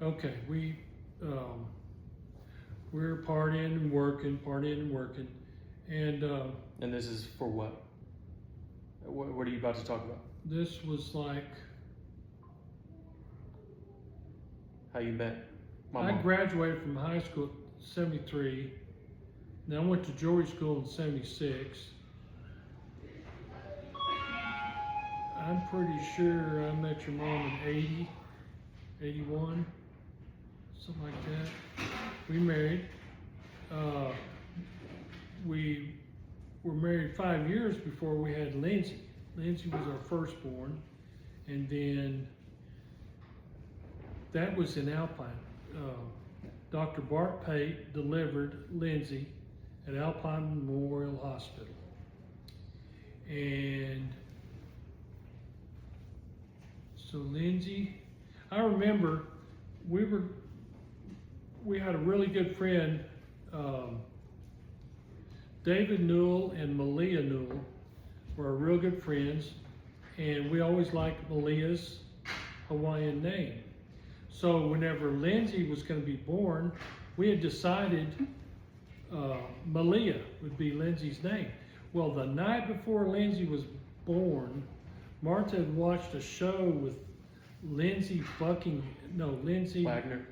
Okay, we're partying and working, and And this is for what? What are you about to talk about? this was like How you met my I mom? graduated from high school in '73. Then I went to jewelry school in '76. I'm pretty sure I met your mom in '80, '81, something like that. We married. Uh, we were married 5 years before we had Lindsay. Lindsay was our firstborn, and then that was in Alpine. Dr. Bart Pate delivered Lindsay at Alpine Memorial Hospital. And so Lindsay, I remember we had a really good friend, David Newell and Malia Newell were real good friends, and we always liked Malia's Hawaiian name. So whenever Lindsay was going to be born, we had decided Malia would be Lindsay's name. Well, the night before Lindsay was born, Martha had watched a show with Lindsey Wagner.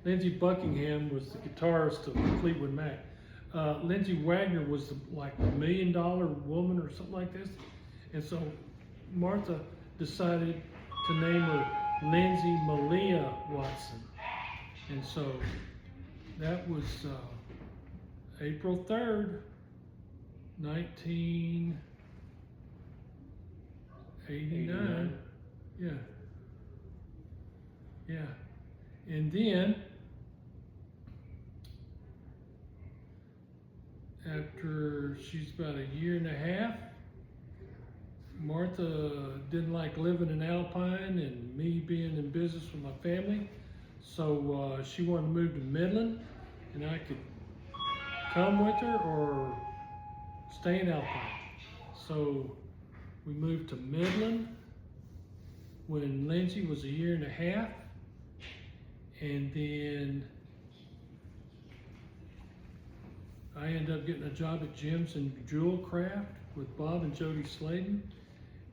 Lindsey Buckingham was the guitarist of Fleetwood Mac. Lindsay Wagner was like the $1 Million Woman or something like this. And so Martha decided to name her Lindsay Malia Watson. And so that was April 3rd, 1989. Yeah. Yeah. And then, after she's about a year and a half, Martha didn't like living in Alpine and me being in business with my family. So she wanted to move to Midland, and I could come with her or stay in Alpine. So we moved to Midland when Lindsay was a year and a half. And then I ended up getting a job at Jim's and Jewel Craft with Bob and Jody Sladen.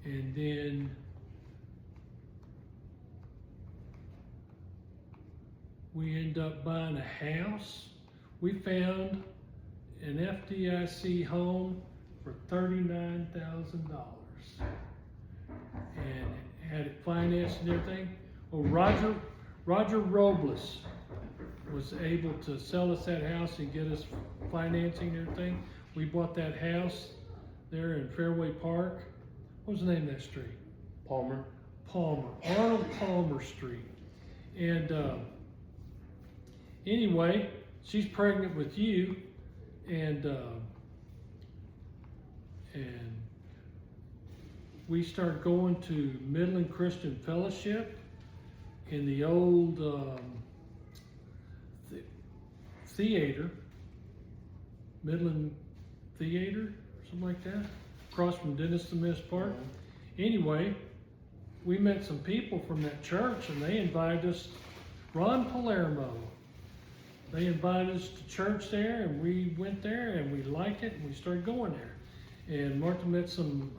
And then we ended up buying a house. We found an FDIC home for $39,000 and had it financed and everything. Well, Roger Robles was able to sell us that house and get us financing and everything. We bought that house there in Fairway Park. What was the name of that street? Palmer. Arnold Palmer Street. And anyway, she's pregnant with you, and we started going to Midland Christian Fellowship in the old theater, Midland Theater, something like that, across from Dennis the Menace Park. Anyway, we met some people from that church, and they invited us, Ron Palermo. They invited us to church there, and we went there, and we liked it, and we started going there. And Martha met some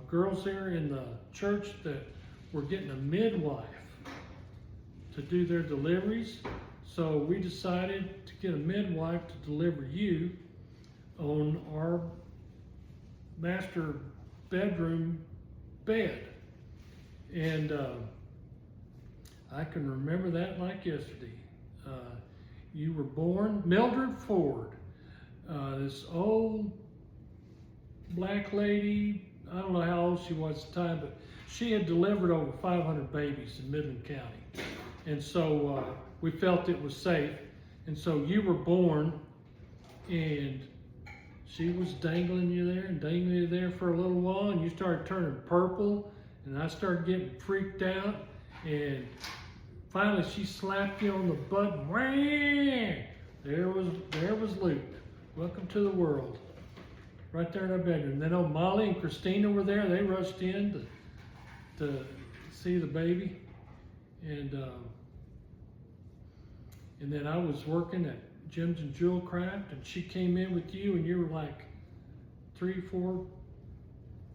girls there in the church that were getting a midwife to do their deliveries. So we decided to get a midwife to deliver you on our master bedroom bed. And I can remember that like yesterday. You were born, Mildred Ford, this old black lady. I don't know how old she was at the time, but she had delivered over 500 babies in Midland County. And so we felt it was safe. And so you were born, and she was dangling you there and dangling you there for a little while, and you started turning purple, and I started getting freaked out, and finally she slapped you on the butt. Wham! There was Luke. Welcome to the world. Right there in our bedroom. Then Molly and Christina were there. They rushed in to see the baby. And And then I was working at Jim's and Jewel Craft, and she came in with you, and you were like 3, 4,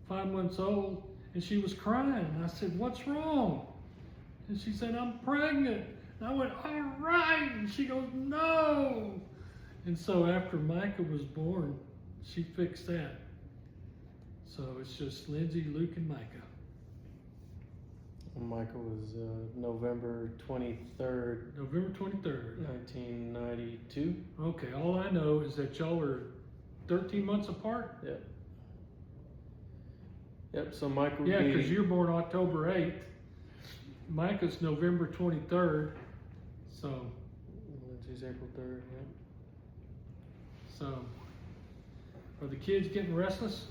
5 months old, and she was crying. And I said, "What's wrong?" And she said, "I'm pregnant." And I went, "All right." And she goes, "No." And so after Micah was born, she fixed that. So it's just Lindsay, Luke, and Micah. Michael was November 23rd, November 23rd. 1992. Okay, all I know is that y'all are 13 months apart. Yep. Yep. So Michael would Yeah, be. because you're born October 8th. Micah's November 23rd. So, Lindsay's April 3rd. Yep. so are the kids getting restless?